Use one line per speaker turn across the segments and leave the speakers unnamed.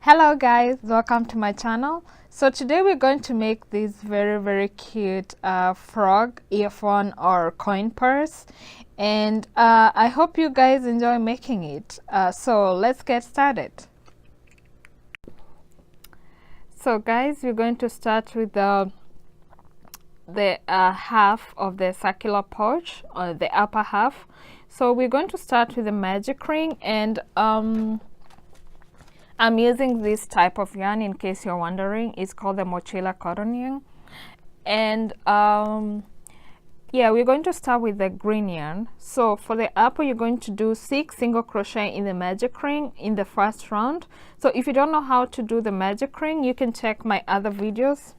Hello guys, welcome to my channel. So today we're going to make this very cute frog earphone or coin purse, and I hope you guys enjoy making it. So let's get started. So guys, we're going to start with the half of the circular pouch, or the upper half. So we're going to start with the magic ring, and I'm using this type of yarn in case you're wondering. It's called the mochila cotton yarn, and yeah, we're going to start with the green yarn. So for the upper, you're going to do 6 single crochet in the magic ring in the first round. So if you don't know how to do the magic ring, you can check my other videos.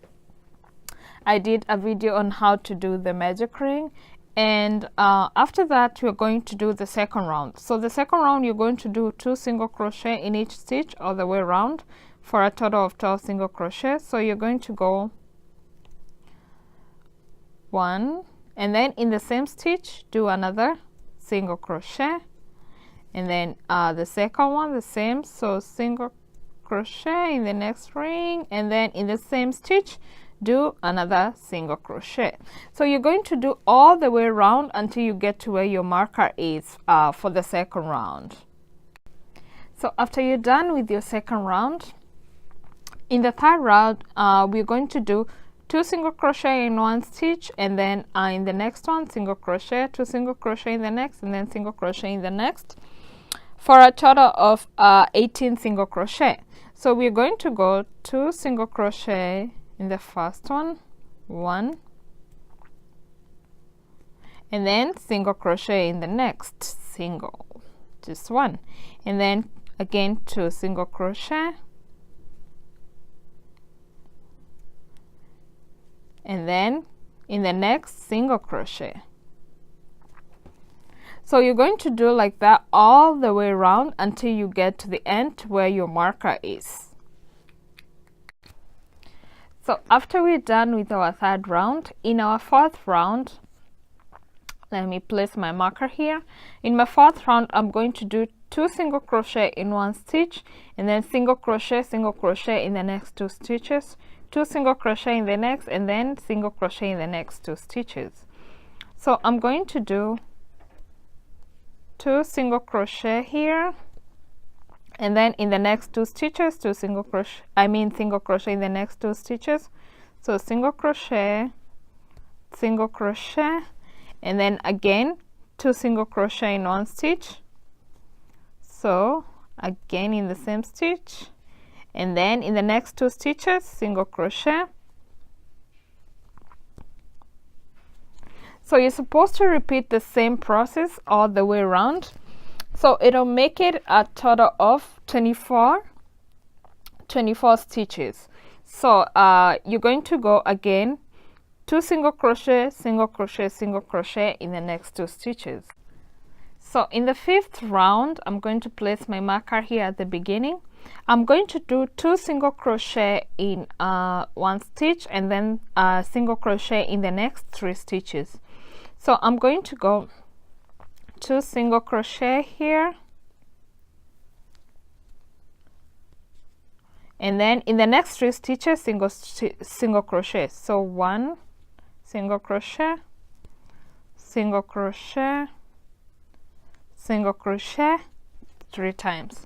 I did a video on how to do the magic ring, and after that we're going to do the second round. So the second round, you're going to do 2 single crochet in each stitch all the way around for a total of 12 single crochet. So you're going to go 1, and then in the same stitch do another single crochet, and then the second one the same, so single crochet in the next ring, and then in the same stitch do another single crochet. So you're going to do all the way around until you get to where your marker is for the second round. So after you're done with your second round, in the third round we're going to do 2 single crochet in one stitch, and then in the next one single crochet, 2 single crochet in the next, and then single crochet in the next, for a total of 18 single crochet. So we're going to go 2 single crochet in the first one, 1, and then single crochet in the next, single, just 1, and then again 2 single crochet, and then in the next single crochet. So you're going to do like that all the way around until you get to the end where your marker is. So after we're done with our third round, in our fourth round, let me place my marker here. In my fourth round, I'm going to do 2 single crochet in one stitch, and then single crochet in the next 2 stitches, 2 single crochet in the next, and then single crochet in the next 2 stitches. So I'm going to do 2 single crochet here, and then in the next 2 stitches, 2 single crochet, single crochet in the next 2 stitches. So single crochet, and then again 2 single crochet in one stitch. So again in the same stitch, and then in the next 2 stitches single crochet. So you're supposed to repeat the same process all the way around. So it'll make it a total of 24 stitches. So you're going to go again 2 single crochet, single crochet in the next 2 stitches. So in the fifth round, I'm going to place my marker here at the beginning. I'm going to do 2 single crochet in one stitch, and then single crochet in the next 3 stitches. So I'm going to go 2 single crochet here, and then in the next 3 stitches single crochet. So 1 single crochet, single crochet, single crochet 3 times.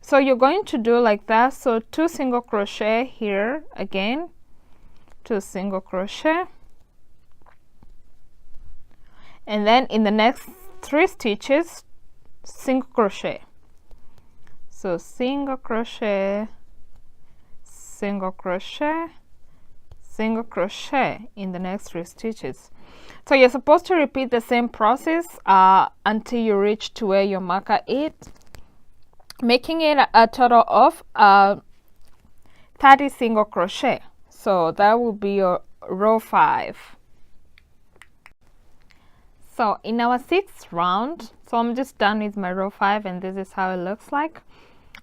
So you're going to do like that. So 2 single crochet here, again 2 single crochet, and then in the next 3 stitches single crochet. So single crochet, single crochet, single crochet in the next 3 stitches. So you're supposed to repeat the same process until you reach to where your marker is, making it a total of 30 single crochet. So that will be your row 5. So in our 6th round, so I'm just done with my row 5, and this is how it looks like.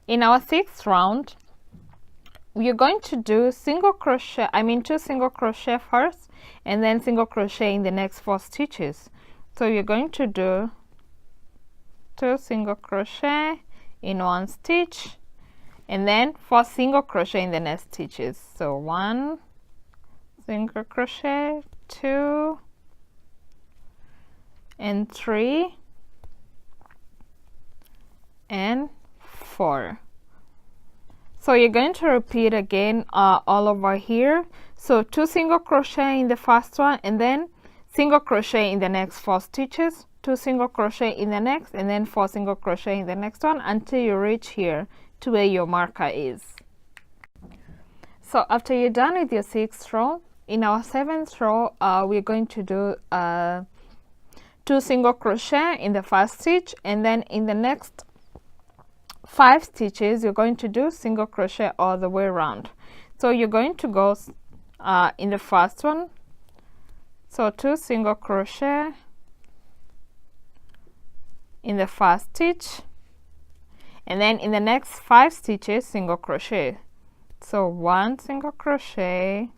In our 6th round, we're going to do 2 single crochet first, and then single crochet in the next 4 stitches. So you're going to do 2 single crochet in one stitch, and then 4 single crochet in the next stitches. So 1 single crochet, 2 and 3 and 4. So you're going to repeat again all over here. So 2 single crochet in the first one, and then single crochet in the next 4 stitches, 2 single crochet in the next, and then 4 single crochet in the next one until you reach here to where your marker is. So after you're done with your 6th row, in our 7th row we're going to do 2 single crochet in the first stitch, and then in the next 5 stitches you're going to do single crochet all the way around. So you're going to go in the first one, so 2 single crochet in the first stitch, and then in the next 5 stitches single crochet. So 1 single crochet,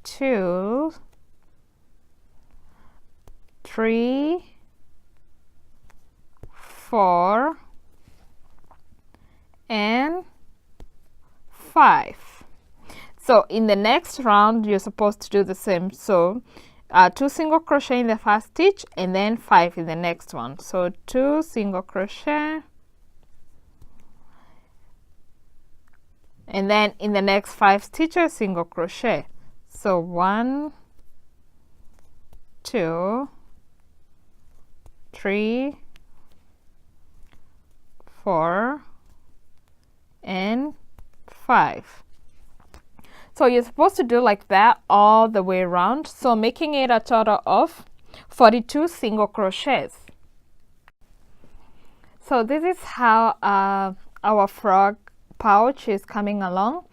2, 3, 4 and 5. So in the next round you're supposed to do the same. So 2 single crochet in the first stitch and then 5 in the next one. So 2 single crochet, and then in the next 5 stitches single crochet. So 1, 2, 3, 4 and 5. So you're supposed to do like that all the way around, so making it a total of 42 single crochets. So this is how our frog pouch is coming along.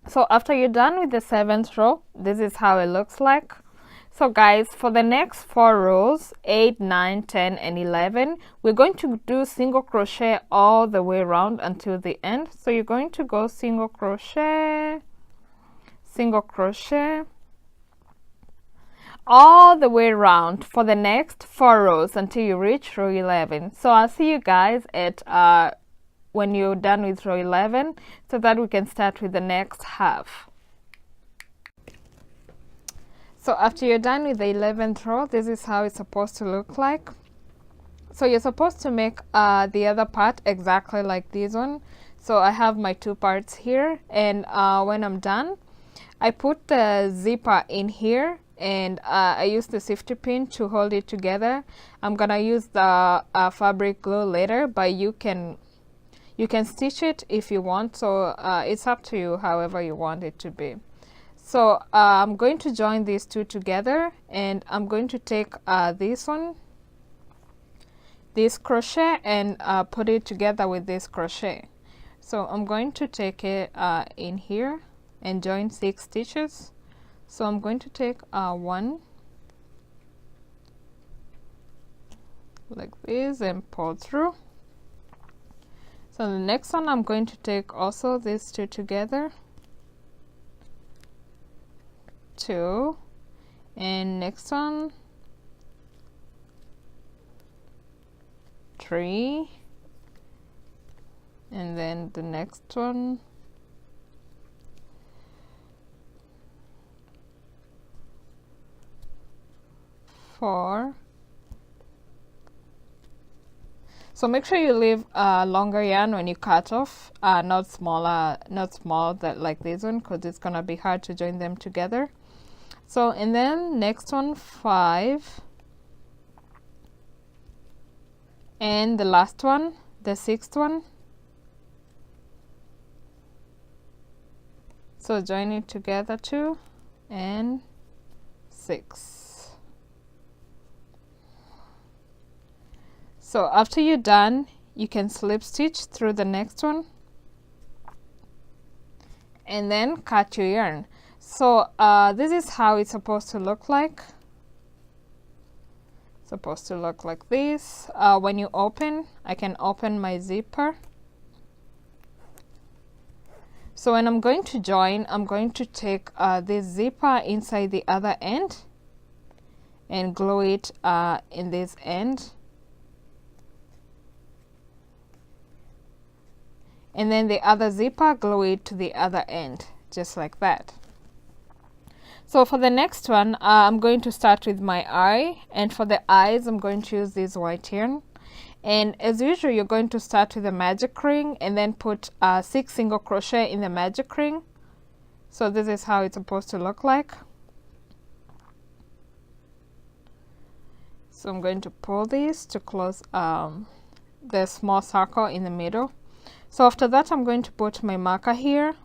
So after you're done with the 7th row, this is how it looks like. So guys, for the next 4 rows, 8, 9, 10 and 11, we're going to do single crochet all the way around until the end. So you're going to go single crochet, single crochet all the way around for the next 4 rows until you reach row 11. So I'll see you guys at when you're done with row 11, so that we can start with the next half. So after you're done with the 11th row, this is how it's supposed to look like. So you're supposed to make the other part exactly like this one. So I have my 2 parts here, and when I'm done, I put the zipper in here, and I use the safety pin to hold it together. I'm gonna use the fabric glue later, but you can stitch it if you want. So it's up to you however you want it to be. So I'm going to join these 2 together, and I'm going to take this one, this crochet, and put it together with this crochet. So I'm going to take it in here and join 6 stitches. So I'm going to take 1 like this and pull through. So the next one I'm going to take also these 2 together, 2, and next one 3, and then the next one 4. So make sure you leave longer yarn when you cut off, not small that like this one, because it's gonna be hard to join them together. So and then next one 5, and the last one, the 6th one. So join it together 2 and 6. So after you're done, you can slip stitch through the next one and then cut your yarn. So this is how it's supposed to look like. It's supposed to look like this. When you open, I can open my zipper. So when I'm going to join, I'm going to take this zipper inside the other end and glue it in this end. and then the other zipper, glue it to the other end, just like that. So for the next one, I'm going to start with my eye, and for the eyes I'm going to use this white yarn. And as usual, you're going to start with a magic ring and then put 6 single crochet in the magic ring. So this is how it's supposed to look like. So I'm going to pull this to close the small circle in the middle. So after that, I'm going to put my marker here,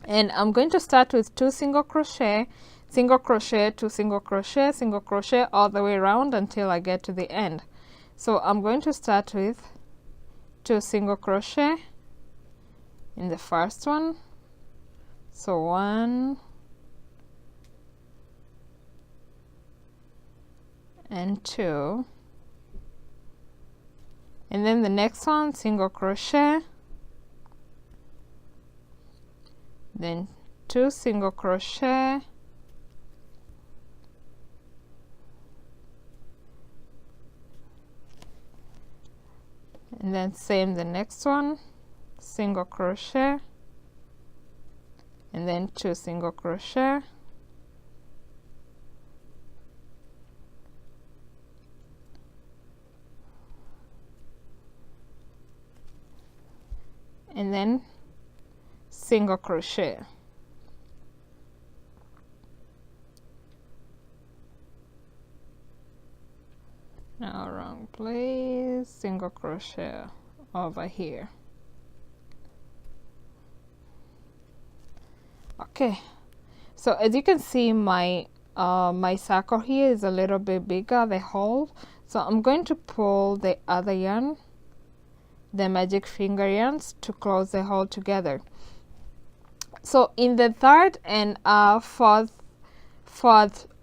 and I'm going to start with 2 single crochet, single crochet, 2 single crochet all the way around until I get to the end. So I'm going to start with 2 single crochet in the first one. So 1 and 2, and then the next one, single crochet, then 2 single crochet, and then same the next one, single crochet, and then 2 single crochet, and then single crochet. Now wrong place, single crochet over here. Okay, so as you can see, my my circle here is a little bit bigger, the hole. So I'm going to pull the other yarn, the magic finger yarns, to close the hole together. So in the third and fourth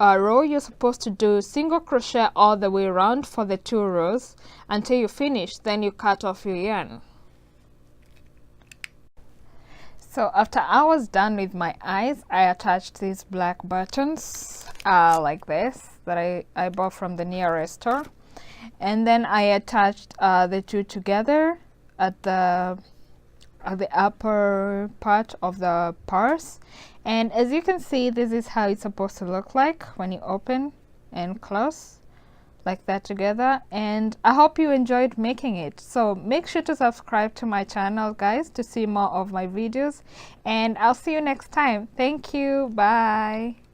row, you're supposed to do single crochet all the way around for the 2 rows until you finish. Then you cut off your yarn. So after I was done with my eyes, I attached these black buttons like this that I bought from the nearest store, and then I attached the 2 together at the upper part of the purse. And as you can see, this is how it's supposed to look like when you open and close like that together. And I hope you enjoyed making it. So make sure to subscribe to my channel, guys, to see more of my videos, and I'll see you next time. Thank you. Bye.